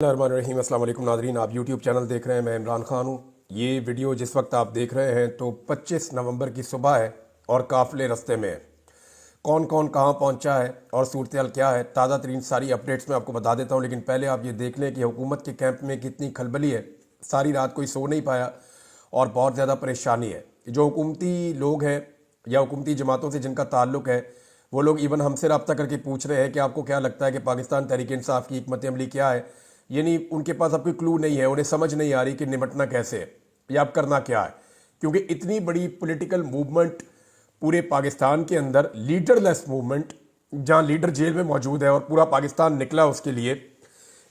रहीम अस्सलाम वालेकुम नादरीन, आप यूट्यूब चैनल देख रहे हैं। मैं इमरान खान हूँ। ये वीडियो जिस वक्त आप देख रहे हैं तो 25 नवंबर की सुबह है और काफ़िले रस्ते में है। कौन कौन कहाँ पहुँचा है और सूरत हाल क्या है, ताज़ा तरीन सारी अपडेट्स मैं आपको बता देता हूँ। लेकिन पहले आप ये देख लें कि हुकूमत के कैंप में कितनी खलबली है। सारी रात कोई सो नहीं पाया और बहुत ज़्यादा परेशानी है। जो हुकूमती लोग हैं या हुकूमती जमातों से जिनका ताल्लुक़ है, वो लोग इवन हमसे रब्ता करके पूछ रहे हैं कि आपको क्या लगता है कि पाकिस्तान तहरीक इंसाफ की हिकमत अमली क्या है। यानी उनके पास अब कोई क्लू नहीं है, उन्हें समझ नहीं आ रही कि निपटना कैसे है या अब करना क्या है। क्योंकि इतनी बड़ी पॉलिटिकल मूवमेंट पूरे पाकिस्तान के अंदर, लीडरलेस मूवमेंट, जहां लीडर जेल में मौजूद है और पूरा पाकिस्तान निकला उसके लिए,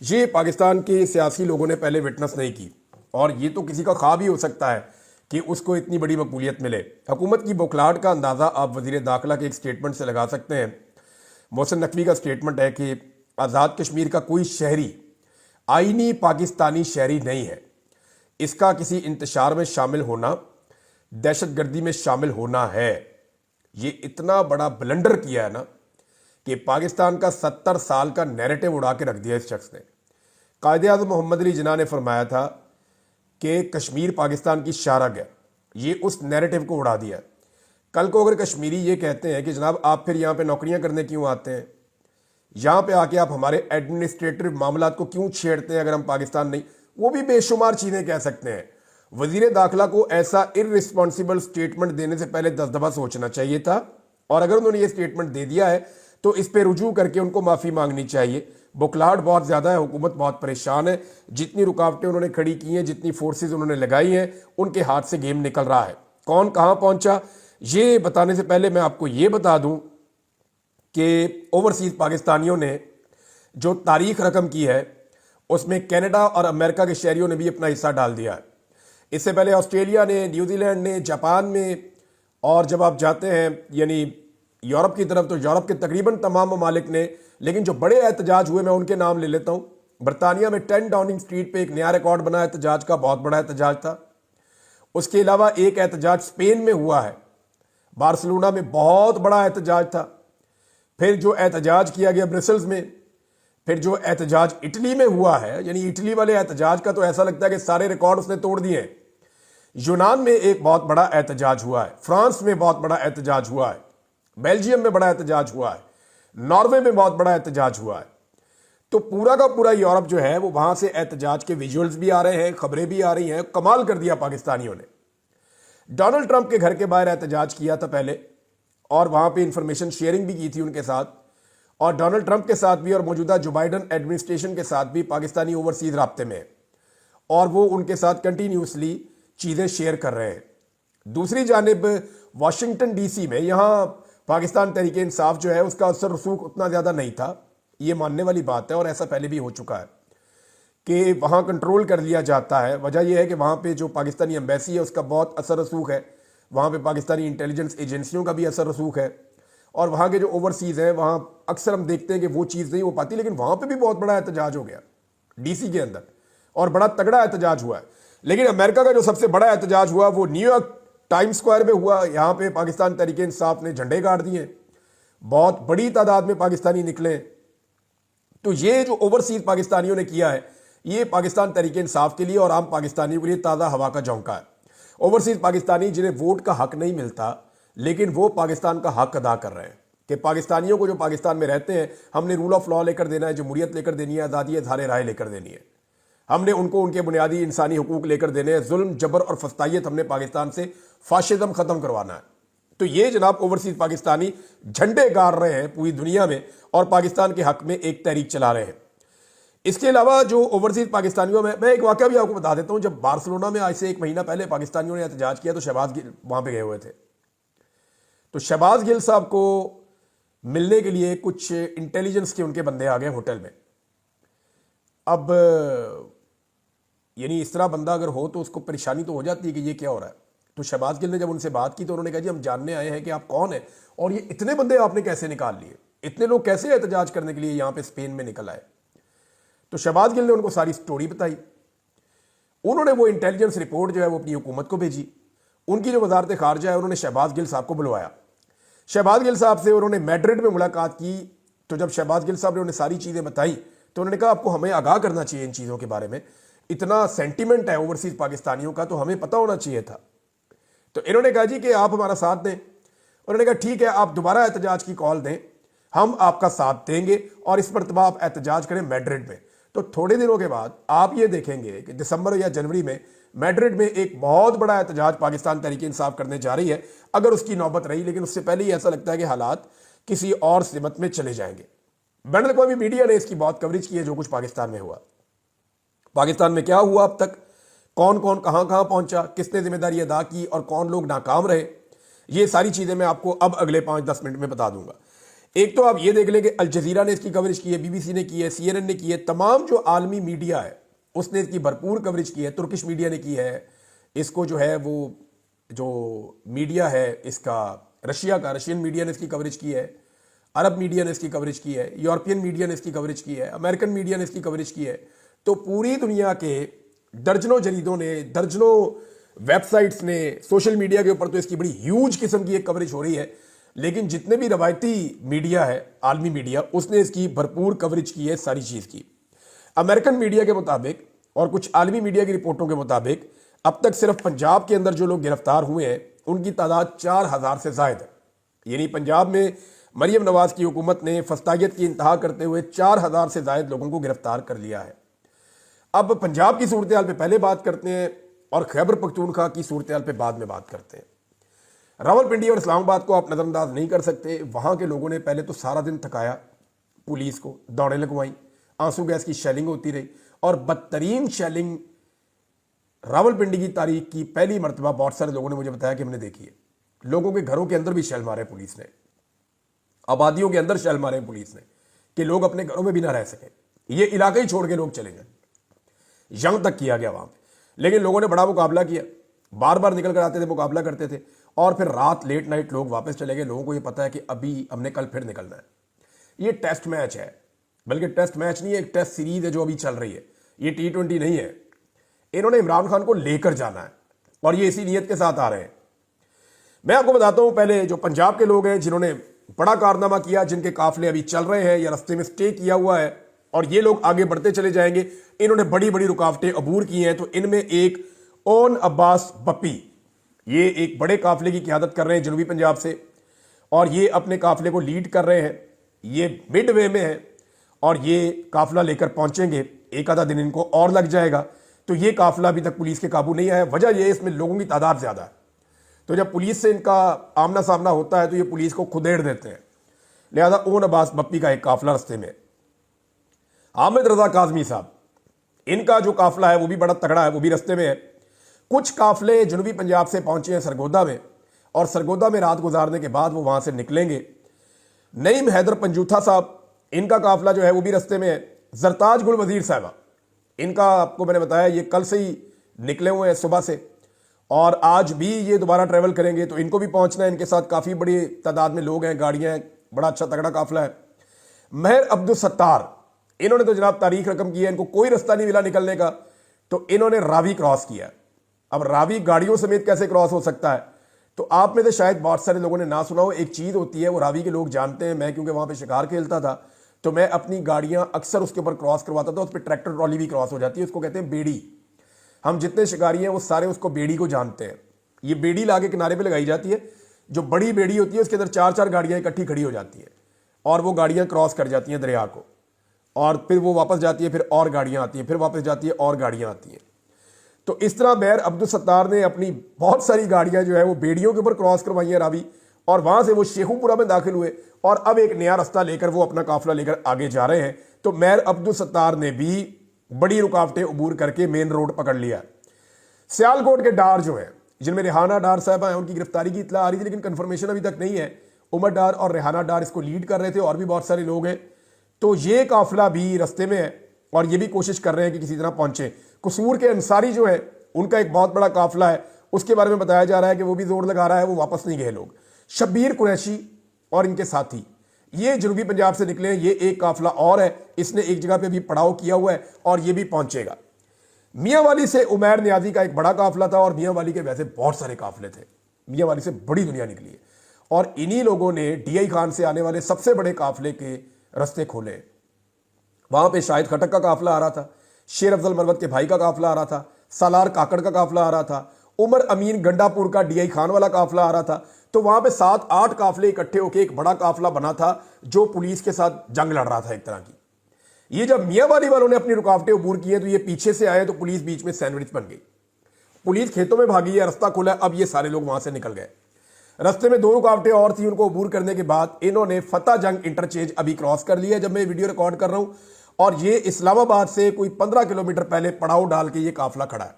ये पाकिस्तान के सियासी लोगों ने पहले विटनेस नहीं की। और ये तो किसी का ख्वाब ही हो सकता है कि उसको इतनी बड़ी मकबूलियत मिले। हुकूमत की बौखलाहट का अंदाज़ा आप वज़ीर दाखिला के एक स्टेटमेंट से लगा सकते हैं। मोहसिन नकवी का स्टेटमेंट है कि आज़ाद कश्मीर का कोई शहरी आईनी पाकिस्तानी शहरी नहीं है। इसका किसी इंतशार में शामिल होना, दहशतगर्दी में शामिल होना है। ये इतना बड़ा ब्लंडर किया है ना कि पाकिस्तान का 70 साल का नैरेटिव उड़ा के रख दिया इस शख्स ने। कायद-ए-आज़म मोहम्मद अली जिन्ना ने फरमाया था कि कश्मीर पाकिस्तान की शारग है। ये उस नैरेटिव को उड़ा दिया। कल को अगर कश्मीरी ये कहते हैं कि जनाब आप फिर यहाँ पे नौकरियाँ करने क्यों आते हैं, यहाँ पे आके आप हमारे एडमिनिस्ट्रेटिव मामलात को क्यों छेड़ते हैं, अगर हम पाकिस्तान नहीं, वो भी बेशुमार चीज़ें कह सकते हैं। वजीर दाखिला को ऐसा इररिस्पॉन्सिबल स्टेटमेंट देने से पहले 10 दफ़ा सोचना चाहिए था। और अगर उन्होंने ये स्टेटमेंट दे दिया है तो इस पर रुजू करके उनको माफ़ी मांगनी चाहिए। बुखलाहट बहुत ज़्यादा है, हुकूमत बहुत परेशान है। जितनी रुकावटें उन्होंने खड़ी की हैं, जितनी फोर्सेज उन्होंने लगाई हैं, उनके हाथ से गेम निकल रहा है। कौन कहाँ पहुँचा, ये बताने से पहले मैं आपको ये बता दूँ कि ओवरसीज़ पाकिस्तानियों ने जो तारीख रकम की है उसमें कनाडा और अमेरिका के शहरियों ने भी अपना हिस्सा डाल दिया है। इससे पहले ऑस्ट्रेलिया ने, न्यूजीलैंड ने, जापान में, और जब आप जाते हैं यानी यूरोप की तरफ तो यूरोप के तकरीबन तमाम ममालिक ने। लेकिन जो बड़े एहतजाज हुए मैं उनके नाम ले लेता हूँ। बरतानिया में 10 डाउनिंग स्ट्रीट पे एक नया रिकॉर्ड बना एहतजाज का, बहुत बड़ा एहतजाज था। उसके अलावा एक एहतजाज स्पेन में हुआ है, बार्सिलोना में बहुत बड़ा एहतजाज था। फिर जो एहतजाज किया गया ब्रसल्स में, फिर जो एहतजाज इटली में हुआ है, यानी इटली वाले एहतजाज का तो ऐसा लगता है कि सारे रिकॉर्ड उसने तोड़ दिए हैं। यूनान में एक बहुत बड़ा एहतजाज हुआ है, फ्रांस में बहुत बड़ा एहतजाज हुआ है, बेल्जियम में बड़ा एहतजाज हुआ है, नॉर्वे में बहुत बड़ा एहतजाज हुआ है। तो पूरा का पूरा यूरोप जो है वो वहां से एहतजाज के विजुअल्स भी आ रहे हैं, खबरें भी आ रही हैं। कमाल कर दिया पाकिस्तानियों ने। डोनाल्ड ट्रंप के घर के बाहर एहतजाज किया था पहले, और वहां पे इंफॉर्मेशन शेयरिंग भी की थी उनके साथ। और डोनाल्ड ट्रंप के साथ भी और मौजूदा जो बाइडन एडमिनिस्ट्रेशन के साथ भी पाकिस्तानी ओवरसीज राब्ते में है, और वो उनके साथ कंटिन्यूसली चीज़ें शेयर कर रहे हैं। दूसरी जानिब वाशिंगटन डीसी में, यहाँ पाकिस्तान तहरीक इंसाफ जो है उसका असर रसूख उतना ज़्यादा नहीं था, ये मानने वाली बात है। और ऐसा पहले भी हो चुका है कि वहाँ कंट्रोल कर लिया जाता है। वजह यह है कि वहाँ पे जो पाकिस्तानी एम्बेसी है उसका बहुत असर रसूख है, वहाँ पे पाकिस्तानी इंटेलिजेंस एजेंसियों का भी असर रसूख है। और वहाँ के जो ओवरसीज़ हैं वहाँ अक्सर हम देखते हैं कि वो चीज़ नहीं हो पाती। लेकिन वहाँ पे भी बहुत बड़ा एहतजाज हो गया डीसी के अंदर, और बड़ा तगड़ा एहतजाज हुआ है। लेकिन अमेरिका का जो सबसे बड़ा एहतजाज हुआ वो न्यूयॉर्क टाइम्स स्क्वायर में हुआ। यहाँ पे पाकिस्तान तहरीक इंसाफ ने झंडे गाड़ दिए, बहुत बड़ी तादाद में पाकिस्तानी निकले। तो ये जो ओवरसीज पाकिस्तानियों ने किया है, ये पाकिस्तान तहरीक इंसाफ के लिए और आम पाकिस्तानियों के लिए ताज़ा हवा का झोंका है। ओवरसीज पाकिस्तानी जिन्हें वोट का हक नहीं मिलता, लेकिन वो पाकिस्तान का हक अदा कर रहे हैं कि पाकिस्तानियों को जो पाकिस्तान में रहते हैं, हमने रूल ऑफ लॉ लेकर देना है, जमहूरियत लेकर देनी है, आज़ादी इज़हार राय लेकर देनी है। हमने उनको उनके बुनियादी इंसानी हुकूक लेकर देने हैं। जुल्म, जबर और फस्तायत हमने पाकिस्तान से, फाशिज्म ख़त्म करवाना है। तो ये जनाब ओवरसीज पाकिस्तानी झंडे गाड़ रहे हैं पूरी दुनिया में और पाकिस्तान के हक में एक तहरीक चला रहे हैं। इसके अलावा जो ओवरसीज पाकिस्तानियों में, मैं एक वाक़या भी आपको बता देता हूँ। जब बार्सिलोना में आज से 1 महीना पहले पाकिस्तानियों ने एहतजाज किया तो शहबाज गिल वहाँ पे गए हुए थे। तो शहबाज गिल साहब को मिलने के लिए कुछ इंटेलिजेंस के उनके बंदे आ गए होटल में। अब यानी इस तरह बंदा अगर हो तो उसको परेशानी तो हो जाती है कि ये क्या हो रहा है। तो शहबाज गिल ने जब उनसे बात की तो उन्होंने कहा जी हम जानने आए हैं कि आप कौन हैं और ये इतने बंदे आपने कैसे निकाल लिए, इतने लोग कैसे एहतजाज करने के लिए यहाँ पे स्पेन में निकल आए। तो शहबाज गिल ने उनको सारी स्टोरी बताई। उन्होंने वो इंटेलिजेंस रिपोर्ट जो है वो अपनी हुकूमत को भेजी। उनकी जो वजारत खारजा है उन्होंने शहबाज गिल साहब को बुलवाया। शहबाज गिल साहब से उन्होंने मैड्रिड में मुलाकात की। तो जब शहबाज गिल साहब ने उन्हें सारी चीज़ें बताई तो उन्होंने कहा आपको हमें आगाह करना चाहिए इन चीज़ों के बारे में, इतना सेंटिमेंट है ओवरसीज पाकिस्तानियों का तो हमें पता होना चाहिए था। तो इन्होंने कहा जी कि आप हमारा साथ दें। उन्होंने कहा ठीक है, आप दोबारा एहतजाज की कॉल दें, हम आपका साथ देंगे और इस मरतबा आप एहतजाज करें मैड्रिड में। तो थोड़े दिनों के बाद आप ये देखेंगे कि दिसंबर या जनवरी में मैड्रिड में एक बहुत बड़ा एहतजाज पाकिस्तान तहरीक इंसाफ करने जा रही है, अगर उसकी नौबत रही। लेकिन उससे पहले ही ऐसा लगता है कि हालात किसी और सिमत में चले जाएंगे। बैन अवी मीडिया ने इसकी बहुत कवरेज की है, जो कुछ पाकिस्तान में हुआ, पाकिस्तान में क्या हुआ अब तक, कौन कौन कहां कहां पहुंचा, किसने जिम्मेदारी अदा की और कौन लोग नाकाम रहे, ये सारी चीजें मैं आपको अब अगले 5-10 मिनट में बता दूंगा। एक तो आप ये देख लें कि अल जजीरा ने इसकी कवरेज की है, बीबीसी ने की है, CNN ने की है, तमाम जो आलमी मीडिया है उसने इसकी भरपूर कवरेज की है, तुर्किश मीडिया ने की है, इसको जो है वो जो मीडिया है इसका रशिया का, रशियन मीडिया ने इसकी कवरेज की है, अरब मीडिया ने इसकी कवरेज की है, यूरोपियन मीडिया ने इसकी कवरेज की है, अमेरिकन मीडिया ने इसकी कवरेज की है। तो पूरी दुनिया के दर्जनों जरीदों ने, दर्जनों वेबसाइट्स ने, सोशल मीडिया के ऊपर तो इसकी बड़ी ह्यूज किस्म की एक कवरेज हो रही है। लेकिन जितने भी रवायती मीडिया है, आलमी मीडिया, उसने इसकी भरपूर कवरेज की है सारी चीज की। अमेरिकन मीडिया के मुताबिक और कुछ आलमी मीडिया की रिपोर्टों के मुताबिक अब तक सिर्फ पंजाब के अंदर जो लोग गिरफ्तार हुए हैं उनकी तादाद 4000 से ज्यादा है। यानी पंजाब में मरियम नवाज की हुकूमत ने फस्तायत की इंतहा करते हुए 4000 से ज्यादा लोगों को गिरफ्तार कर लिया है। अब पंजाब की सूरत हाल पे पहले बात करते हैं और खैबर पख्तूनख्वा की सूरत हाल पे बाद में बात करते हैं। रावलपिंडी और इस्लामाबाद को आप नजरअंदाज नहीं कर सकते। वहां के लोगों ने पहले तो सारा दिन थकाया पुलिस को, दौड़ें लगवाई, आंसू गैस की शेलिंग होती रही और बदतरीन शेलिंग रावलपिंडी की तारीख की पहली मरतबा बहुत सारे लोगों ने मुझे बताया कि हमने देखी है। लोगों के घरों के अंदर भी शेल मारे पुलिस ने, आबादियों के अंदर शेल मारे पुलिस ने कि लोग अपने घरों में भी ना रह सके, ये इलाका ही छोड़ के लोग चले गए। जंग तक किया गया वहां पे, लेकिन लोगों ने बड़ा मुकाबला किया, बार बार निकल कर आते थे, मुकाबला करते थे और फिर रात लेट नाइट लोग वापस चले गए। लोगों को ये पता है कि अभी हमने कल फिर निकलना है। ये टेस्ट मैच है, बल्कि टेस्ट मैच नहीं है, एक टेस्ट सीरीज है जो अभी चल रही है। ये T20 नहीं है। इन्होंने इमरान खान को लेकर जाना है और ये इसी नीयत के साथ आ रहे हैं। मैं आपको बताता हूं, पहले जो पंजाब के लोग हैं जिन्होंने बड़ा कारनामा किया, जिनके काफिले अभी चल रहे हैं या रस्ते में स्टे किया हुआ है और ये लोग आगे बढ़ते चले जाएंगे, इन्होंने बड़ी बड़ी रुकावटें अबूर की हैं। तो इनमें एक ओन अब्बास बप्पी, ये एक बड़े काफिले की क़यादत कर रहे हैं जनूबी पंजाब से और ये अपने काफिले को लीड कर रहे हैं। ये मिड वे में है और ये काफिला लेकर पहुंचेंगे, एक आधा दिन इनको और लग जाएगा। तो ये काफिला अभी तक पुलिस के काबू नहीं आया। वजह यह है इसमें लोगों की तादाद ज्यादा है, तो जब पुलिस से इनका आमना सामना होता है तो ये पुलिस को खुदेड़ देते हैं। लिहाजा ओन अब्बास बप्पी का एक काफिला रस्ते में। हामिद रजा काजमी साहब, इनका जो काफिला है वो भी बड़ा तगड़ा है, वो भी रस्ते में है। कुछ काफिले जनूबी पंजाब से पहुंचे हैं सरगोदा में और सरगोदा में रात गुजारने के बाद वो वहां से निकलेंगे। नईम हैदर पंजूथा साहब, इनका काफिला जो है वो भी रस्ते में है। जरताज गुल वजीर साहबा, इनका आपको मैंने बताया ये कल से ही निकले हुए हैं सुबह से और आज भी ये दोबारा ट्रेवल करेंगे, तो इनको भी पहुंचना है। इनके साथ काफ़ी बड़ी तादाद में लोग हैं, गाड़ियां हैं, बड़ा अच्छा तगड़ा काफिला है। महर अब्दुल सत्तार, इन्होंने तो जनाब तारीख रकम की है, इनको कोई रास्ता नहीं मिला निकलने का, तो इन्होंने रावी क्रॉस किया। अब रावी गाड़ियों समेत कैसे क्रॉस हो सकता है? तो आप में से शायद बहुत सारे लोगों ने ना सुना हो, एक चीज़ होती है वो रावी के लोग जानते हैं। मैं क्योंकि वहाँ पे शिकार खेलता था तो मैं अपनी गाड़ियां अक्सर उसके ऊपर क्रॉस करवाता था। उस पर ट्रैक्टर ट्रॉली भी क्रॉस हो जाती है, उसको कहते हैं बेड़ी। हम जितने शिकारी हैं वो सारे उसको बेड़ी को जानते हैं। ये बेड़ी लाके किनारे पे लगाई जाती है, जो बड़ी बेड़ी होती है उसके अंदर 4-4 गाड़ियां इकट्ठी खड़ी हो जाती हैं और वो गाड़ियां क्रॉस कर जाती हैं दरिया को और फिर वो वापस जाती है, फिर और गाड़ियां आती हैं, फिर वापस जाती है और गाड़ियां आती हैं। तो इस तरह महर अब्दुल सत्तार ने अपनी बहुत सारी गाड़ियां जो है वो बेड़ियों के ऊपर क्रॉस करवाई हैं रावी, और वहां से वो शेखुपुरा में दाखिल हुए और अब एक नया रास्ता लेकर वो अपना काफिला लेकर आगे जा रहे हैं। तो महर अब्दुल सत्तार ने भी बड़ी रुकावटें अबूर करके मेन रोड पकड़ लिया। सियालकोट के डार जो है, जिनमें रेहाना डार साहबा हैं, उनकी गिरफ्तारी की इतला आ रही थी लेकिन कंफर्मेशन अभी तक नहीं है। उमर डार और रेहाना डार इसको लीड कर रहे थे और भी बहुत सारे लोग हैं। तो ये काफिला भी रास्ते में है और ये भी कोशिश कर रहे हैं कि किसी तरह पहुंचे। कसूर के अंसारी जो है उनका एक बहुत बड़ा काफिला है, उसके बारे में बताया जा रहा है कि वो भी जोर लगा रहा है, वो वापस नहीं गए लोग। शब्बीर कुरैशी और इनके साथी ये जनूबी पंजाब से निकले हैं। ये एक काफिला और है, इसने एक जगह पे भी पड़ाव किया हुआ है और ये भी पहुंचेगा। मियां वाली से उमैर नियाजी का एक बड़ा काफिला था और मियां वाली के वैसे बहुत सारे काफिले थे। मियां वाली से बड़ी दुनिया निकली है और इन्हीं लोगों ने DI खान से आने वाले सबसे बड़े काफिले के रास्ते खोले वहां पे शाहिद खटक का काफिला आ रहा था, शेर अफजल मरवत के भाई का काफिला आ रहा था, सालार काकड़ का काफिला आ रहा था, उमर अमीन गंडापुर का डीआई खान वाला काफिला आ रहा था। तो वहां पे 7-8 काफिले इकट्ठे होकर एक बड़ा काफिला बना था जो पुलिस के साथ जंग लड़ रहा था एक तरह की। ये जब मियांवाली वालों ने अपनी रुकावटें अबूर की हैं तो ये पीछे से आए तो पुलिस बीच में सैंडविच बन गई। पुलिस खेतों में भागी है, रास्ता खुला, अब ये सारे लोग वहां से निकल गए। रास्ते में 2 रुकावटें और थी, उनको अबूर करने के बाद इन्होंने फतेह जंग इंटरचेंज अभी क्रॉस कर लिया जब मैं वीडियो रिकॉर्ड कर रहा हूं, और ये इस्लामाबाद से कोई 15 किलोमीटर पहले पड़ाव डाल के ये काफिला खड़ा है।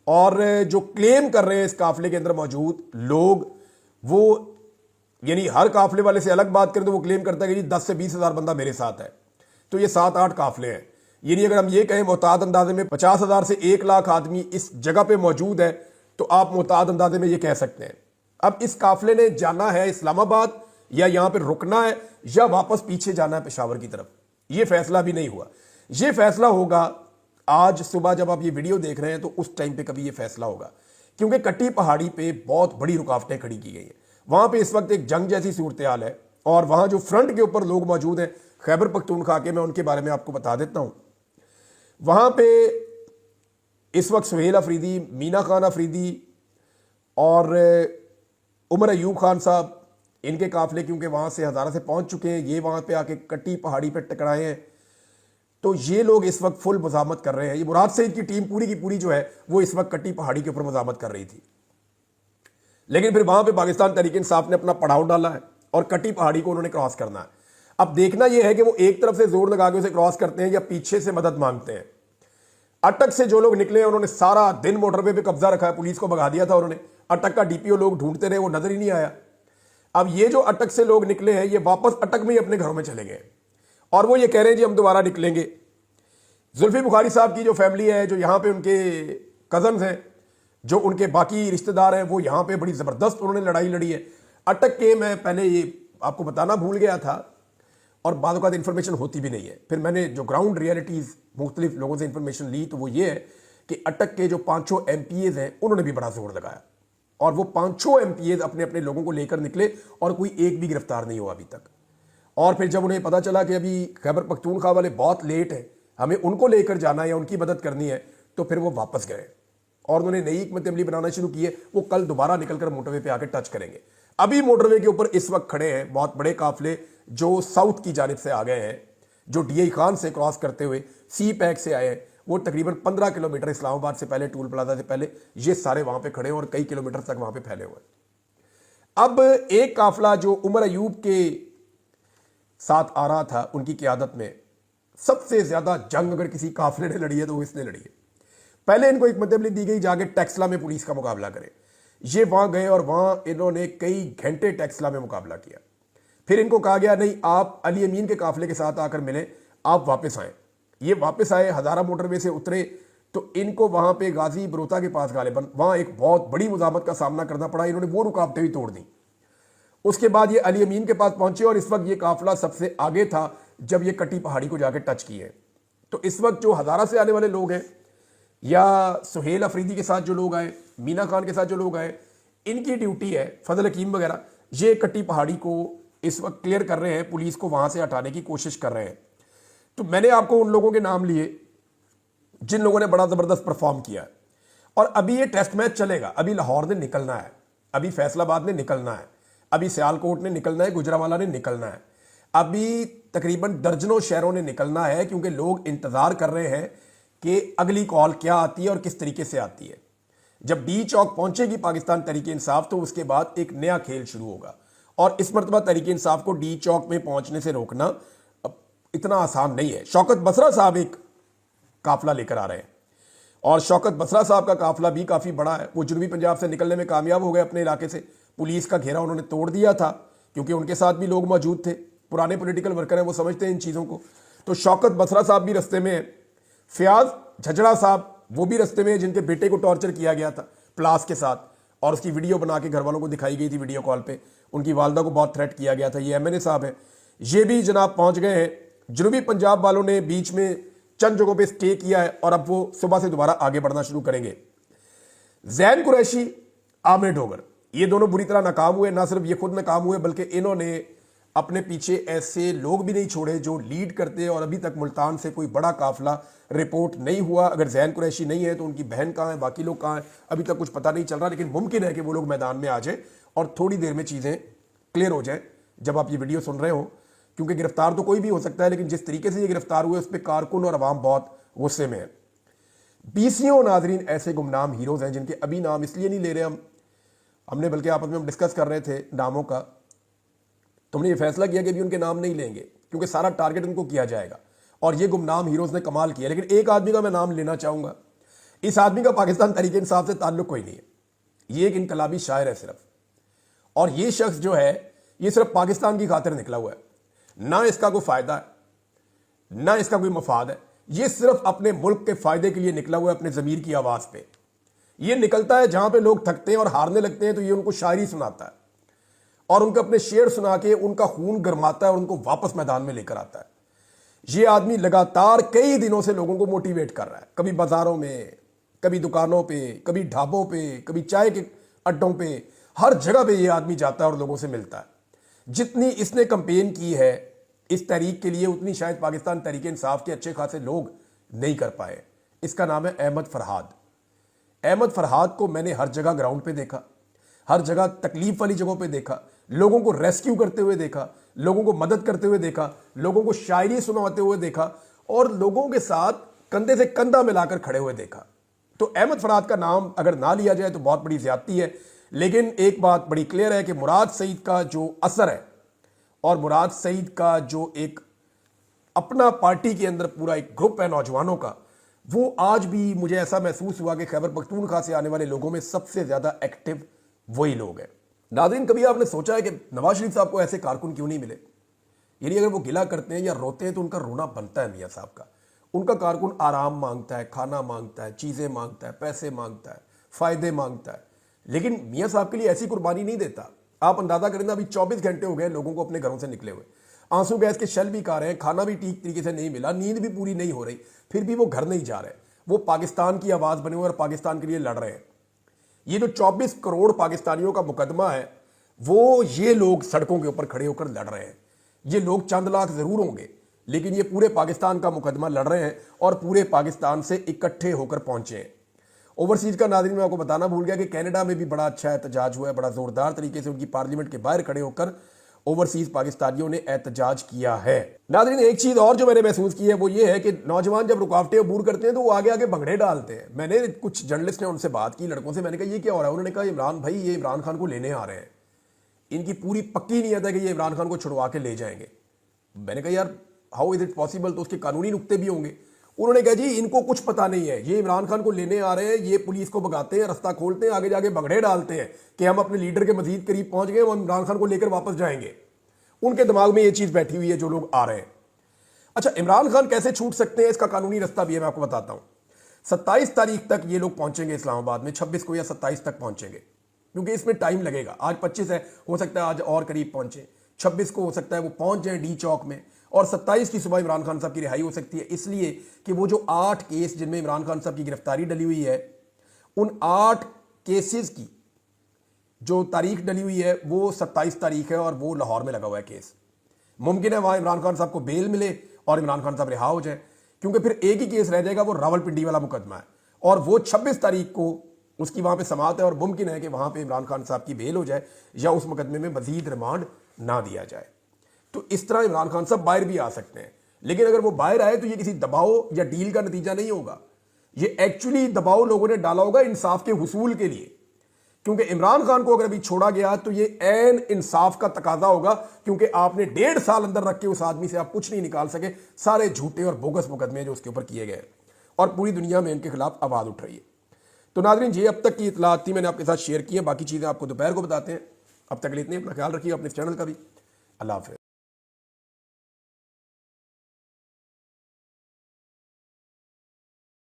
और जो क्लेम कर रहे हैं इस काफिले के अंदर मौजूद लोग, वो यानी हर काफिले वाले से अलग बात करें तो वो क्लेम करता है कि 10 से 20 हज़ार बंदा मेरे साथ है। तो ये 7-8 काफिले हैं। यानी अगर हम ये कहें मोहताद अंदाजे में 50,000 से 1 लाख आदमी इस जगह पे मौजूद है तो आप मोहताद अंदाजे में ये कह सकते हैं। अब इस काफिले ने जाना है इस्लामाबाद, या यहां पर रुकना है, या वापस पीछे जाना है पेशावर की तरफ, ये फैसला भी नहीं हुआ। ये फैसला होगा आज सुबह, जब आप ये वीडियो देख रहे हैं तो उस टाइम पे कभी ये फैसला होगा, क्योंकि कट्टी पहाड़ी पे बहुत बड़ी रुकावटें खड़ी की गई हैं। वहां पे इस वक्त एक जंग जैसी सूरत हाल है, और वहां जो फ्रंट के ऊपर लोग मौजूद हैं खैबर पख्तूनख्वा के, मैं उनके बारे में आपको बता देता हूं। वहां पे इस वक्त सुहेल अफरीदी, मीना खान अफरीदी और उमर अयूब खान साहब, इनके काफिले क्योंकि वहां से हज़ारा से पहुंच चुके हैं, ये वहां पे आके कट्टी पहाड़ी पे टकराए हैं। तो ये लोग इस वक्त फुल मज़ामत कर रहे हैं। ये मुराद सईद की टीम पूरी की पूरी जो है वो इस वक्त कट्टी पहाड़ी के ऊपर मज़ामत कर रही थी, लेकिन फिर वहां पे पाकिस्तान तहरीक इंसाफ ने अपना पड़ाव डाला है और कट्टी पहाड़ी को उन्होंने क्रॉस करना है। अब देखना यह है कि वो एक तरफ से जोर लगा के उसे क्रॉस करते हैं या पीछे से मदद मांगते हैं। अटक से जो लोग निकले हैं उन्होंने सारा दिन मोटरवे पे कब्जा रखा है, पुलिस को भगा दिया था उन्होंने। अटक का डीपीओ लोग ढूंढते रहे, वो नजर ही नहीं आया। अब ये जो अटक से लोग निकले हैं ये वापस अटक में ही अपने घरों में चले गए, और वो ये कह रहे हैं जी हम दोबारा निकलेंगे। जुल्फी बुखारी साहब की जो फैमिली है, जो यहाँ पे उनके कजन्स हैं, जो उनके बाकी रिश्तेदार हैं, वो यहाँ पे बड़ी ज़बरदस्त उन्होंने लड़ाई लड़ी है। अटक के मैं पहले ये आपको बताना भूल गया था, और बाद वक़्त इन्फॉर्मेशन होती भी नहीं है। फिर मैंने जो ग्राउंड रियलिटीज़ मुख्तलिफ लोगों से इन्फॉर्मेशन ली तो वो ये है कि अटक के जो 5 MPAs हैं उन्होंने भी बड़ा जोर लगाया, और वो 5 MPAs अपने अपने लोगों को लेकर निकले और कोई एक भी गिरफ्तार नहीं हुआ अभी तक। और फिर जब उन्हें पता चला कि अभी खैबर पख्तूनख्वा वाले बहुत लेट हैं, हमें उनको लेकर जाना है या उनकी मदद करनी है, तो फिर वो वापस गए और उन्होंने नई हिकमत अमली बनाना शुरू की है। वो कल दोबारा निकलकर मोटरवे पे आके टच करेंगे। अभी मोटरवे के ऊपर इस वक्त खड़े हैं बहुत बड़े काफिले जो साउथ की जानिब से आ गए हैं, जो डीआई खान से क्रॉस करते हुए सी पैक से आए हैं। वो तकरीबन 15 किलोमीटर इस्लामाबाद से पहले, टूल प्लाजा से पहले, ये सारे वहां पे खड़े हैं और कई किलोमीटर तक वहां पे फैले हुए हैं। अब एक काफिला जो उमर अयूब के साथ आ रहा था, उनकी क़यादत में सबसे ज्यादा जंग अगर किसी काफिले ने लड़ी है तो वो इसने लड़ी है। पहले इनको एक मतबली दी गई जाके टेक्सला में पुलिस का मुकाबला करें। ये वहां गए और वहां इन्होंने कई घंटे टेक्सला में मुकाबला किया। फिर इनको कहा गया नहीं, आप अली अमीन के काफिले के साथ आकर मिले, आप वापस आए। ये वापस आए, हज़ारा मोटरवे से उतरे तो इनको वहां पे गाजी बरोता के पास गालिबन वहां एक बहुत बड़ी मुजामत का सामना करना पड़ा। इन्होंने वो रुकावटें भी तोड़ दी। उसके बाद ये अली अमीन के पास पहुंचे और इस वक्त ये काफिला सबसे आगे था जब ये कट्टी पहाड़ी को जाकर टच किए। तो इस वक्त जो हज़ारा से आने वाले लोग हैं या सुहेल अफरीदी के साथ जो लोग आए, मीना खान के साथ जो लोग आए, इनकी ड्यूटी है, फजल हकीम वगैरह, ये कट्टी पहाड़ी को इस वक्त क्लियर कर रहे हैं, पुलिस को वहां से हटाने की कोशिश कर रहे हैं। तो मैंने आपको उन लोगों के नाम लिए जिन लोगों ने बड़ा ज़बरदस्त परफॉर्म किया है। और अभी ये टेस्ट मैच चलेगा। अभी लाहौर ने निकलना है, अभी फैसलाबाद ने निकलना है, अभी सियालकोट ने निकलना है, गुजरावाला ने निकलना है, अभी तकरीबन दर्जनों शहरों ने निकलना है, क्योंकि लोग इंतज़ार कर रहे हैं कि अगली कॉल क्या आती है और किस तरीके से आती है। जब डी चौक पहुंचेगी पाकिस्तान तहरीक इंसाफ तो उसके बाद एक नया खेल शुरू होगा, और इस मरतबा तहरीक इंसाफ को डी चौक में पहुंचने से रोकना इतना आसान नहीं है। शौकत बसरा साहब एक काफिला लेकर आ रहे हैं, और शौकत बसरा साहब का काफिला भी काफ़ी बड़ा है। वो जनूबी पंजाब से निकलने में कामयाब हो गए अपने इलाके से। पुलिस का घेरा उन्होंने तोड़ दिया था, क्योंकि उनके साथ भी लोग मौजूद थे, पुराने पॉलिटिकल वर्कर हैं, वो समझते हैं इन चीज़ों को। तो शौकत बसरा साहब भी रस्ते में है। फयाज झचड़ा साहब वो भी रस्ते में, जिनके बेटे को टॉर्चर किया गया था प्लास के साथ, और उसकी वीडियो बना के घर वालों को दिखाई गई थी वीडियो कॉल पे। उनकी वालदा को बहुत थ्रेट किया गया था। ये MNA साहब हैं, ये भी जनाब पहुंच गए हैं। जनूबी पंजाब वालों ने बीच में चंद जगहों पे स्टे किया है और अब वो सुबह से दोबारा आगे बढ़ना शुरू करेंगे। जैन कुरैशी, आमिर डोगर, ये दोनों बुरी तरह नाकाम हुए। ना सिर्फ ये खुद नाकाम हुए बल्कि इन्होंने अपने पीछे ऐसे लोग भी नहीं छोड़े जो लीड करते, और अभी तक मुल्तान से कोई बड़ा काफिला रिपोर्ट नहीं हुआ। अगर जैन कुरैशी नहीं है तो उनकी बहन कहाँ है, बाकी लोग कहाँ हैं, अभी तक कुछ पता नहीं चल रहा। लेकिन मुमकिन है कि वो लोग मैदान में आ जाए और थोड़ी देर में चीज़ें क्लियर हो जाए जब आप ये वीडियो सुन रहे हो, क्योंकि गिरफ्तार तो कोई भी हो सकता है, लेकिन जिस तरीके से ये गिरफ्तार हुए उस पर कारकुन और अवाम बहुत गुस्से में है। बीसियों नाजरीन ऐसे गुमनाम हीरोज हैं जिनके अभी नाम इसलिए नहीं ले रहे हमने बल्कि आपस में हम डिस्कस कर रहे थे नामों का, तो हमने ये फैसला किया कि अभी उनके नाम नहीं लेंगे क्योंकि सारा टारगेट उनको किया जाएगा। और ये गुमनाम हीरोज ने कमाल किया। लेकिन एक आदमी का मैं नाम लेना चाहूंगा। इस आदमी का पाकिस्तान तहरीक इंसाफ से ताल्लुक कोई नहीं है, ये एक इनकलाबी शायर है सिर्फ। और ये शख्स जो है ये सिर्फ पाकिस्तान की खातिर निकला हुआ है, ना इसका कोई फायदा है ना इसका कोई मफाद है। ये सिर्फ अपने मुल्क के फायदे के लिए निकला हुआ है, अपने जमीर की आवाज पे। ये निकलता है जहां पे लोग थकते हैं और हारने लगते हैं तो ये उनको शायरी सुनाता है और उनको अपने शेर सुना के उनका खून गरमाता है और उनको वापस मैदान में लेकर आता है। ये आदमी लगातार कई दिनों से लोगों को मोटिवेट कर रहा है, कभी बाजारों में, कभी दुकानों पे, कभी ढाबों पे, कभी चाय के अड्डों पे, हर जगह पे ये आदमी जाता है और लोगों से मिलता है। जितनी इसने कंपेन की है इस तहरीक के लिए उतनी शायद पाकिस्तान तहरीक इंसाफ के अच्छे खासे लोग नहीं कर पाए। इसका नाम है अहमद फरहाद। अहमद फरहाद को मैंने हर जगह ग्राउंड पे देखा, हर जगह तकलीफ वाली जगहों पे देखा, लोगों को रेस्क्यू करते हुए देखा, लोगों को मदद करते हुए देखा, लोगों को शायरी सुनाते हुए देखा और लोगों के साथ कंधे से कंधा मिलाकर खड़े हुए देखा। तो अहमद फरहाद का नाम अगर ना लिया जाए तो बहुत बड़ी ज्यादती है। लेकिन एक बात बड़ी क्लियर है कि मुराद सईद का जो असर है और मुराद सईद का जो एक अपना पार्टी के अंदर पूरा एक ग्रुप है नौजवानों का, वो आज भी मुझे ऐसा महसूस हुआ कि खैबर पख्तूनख्वा से आने वाले लोगों में सबसे ज्यादा एक्टिव वही लोग हैं। नाज़रीन, कभी आपने सोचा है कि नवाज शरीफ साहब को ऐसे कारकुन क्यों नहीं मिले? यानी अगर वो गिला करते हैं या रोते हैं तो उनका रोना बनता है मियाँ साहब का। उनका कारकुन आराम मांगता है, खाना मांगता है, चीज़ें मांगता है, पैसे मांगता है, फ़ायदे मांगता है, लेकिन मियाँ साहब के लिए ऐसी कुर्बानी नहीं देता। आप अंदाज़ा करें ना, अभी 24 घंटे हो गए लोगों को अपने घरों से निकले हुए, आंसू गैस के शल भी खा रहे हैं, खाना भी ठीक तरीके से नहीं मिला, नींद भी पूरी नहीं हो रही, फिर भी वो घर नहीं जा रहे। वो पाकिस्तान की आवाज़ बने हुए और पाकिस्तान के लिए लड़ रहे हैं। ये जो 24 करोड़ पाकिस्तानियों का मुकदमा है वो ये लोग सड़कों के ऊपर खड़े होकर लड़ रहे हैं। ये लोग चंद लाख जरूर होंगे लेकिन ये पूरे पाकिस्तान का मुकदमा लड़ रहे हैं और पूरे पाकिस्तान से इकट्ठे होकर पहुंचे हैं। ओवरसीज का नाज़रीन मैं आपको बताना भूल गया कि कनाडा में भी बड़ा अच्छा एहतजाज हुआ है, बड़ा जोरदार तरीके से उनकी पार्लियामेंट के बाहर खड़े होकर ओवरसीज पाकिस्तानियों ने एहतजाज किया है। नाज़रीन, एक चीज और जो मैंने महसूस की है वो ये है कि नौजवान जब रुकावटें अबूर करते हैं तो वो आगे आगे भंगड़े डालते हैं। मैंने कुछ जर्नलिस्ट ने उनसे बात की, लड़कों से, मैंने कहा ये क्या हो रहा है? उन्होंने कहा इमरान भाई ये इमरान खान को लेने आ रहे हैं, इनकी पूरी पक्की नीयत है कि ये इमरान खान को छुड़वा के ले जाएंगे। मैंने कहा यार हाउ इज इट पॉसिबल? तो उसके कानूनी नुक्ते भी होंगे। उन्होंने कहा जी इनको कुछ पता नहीं है, ये इमरान खान को लेने आ रहे हैं, ये पुलिस को भगाते हैं, रास्ता खोलते हैं, आगे जाके भगड़े डालते हैं कि हम अपने लीडर के मजीद करीब पहुंच गए, हम इमरान खान को लेकर वापस जाएंगे। उनके दिमाग में ये चीज बैठी हुई है जो लोग आ रहे हैं। अच्छा, इमरान खान कैसे छूट सकते हैं इसका कानूनी रास्ता भी है, मैं आपको बताता हूं। 27 तारीख तक ये लोग पहुंचेंगे इस्लामाबाद में, 26 को या 27 तक पहुंचेंगे क्योंकि इसमें टाइम लगेगा। आज 25 है, हो सकता है आज और करीब पहुंचे, 26 को हो सकता है वो पहुंच जाए डी चौक में और 27 की सुबह इमरान खान साहब की रिहाई हो सकती है। इसलिए कि वो जो 8 केस जिनमें इमरान खान साहब की गिरफ्तारी डली हुई है, उन 8 केसेस की जो तारीख डली हुई है वो 27 तारीख है और वो लाहौर में लगा हुआ है केस। मुमकिन है वहां इमरान खान साहब को बेल मिले और इमरान खान साहब रिहा हो जाए, क्योंकि फिर एक ही केस रह जाएगा, वो रावलपिंडी वाला मुकदमा है और वो 26 तारीख को उसकी वहां पे समाअत है और मुमकिन है कि वहां पे इमरान खान साहब की बेल हो जाए या उस मुकदमे में मजीद रिमांड ना दिया जाए। तो इस तरह इमरान खान साहब बाहर भी आ सकते हैं। लेकिन अगर वो बाहर आए तो ये किसी दबाव या डील का नतीजा नहीं होगा, ये एक्चुअली दबाव लोगों ने डाला होगा इंसाफ के हुसूल के लिए, क्योंकि इमरान खान को अगर अभी छोड़ा गया तो ये ऐन इंसाफ का तकाजा होगा, क्योंकि आपने 1.5 साल अंदर रख के उस आदमी से आप कुछ नहीं निकाल सके। सारे झूठे और बोगस मुकदमे जो उसके ऊपर किए गए और पूरी दुनिया में इनके खिलाफ आवाज उठ रही है। तो नाज़रीन, ये अब तक की इतलात थी, मैंने आपके साथ शेयर की है, बाकी चीजें आपको दोपहर को बताते हैं। अब तक के लिए इतने, अपना ख्याल रखिए, अपने चैनल का भी। अल्लाह हाफ़िज़।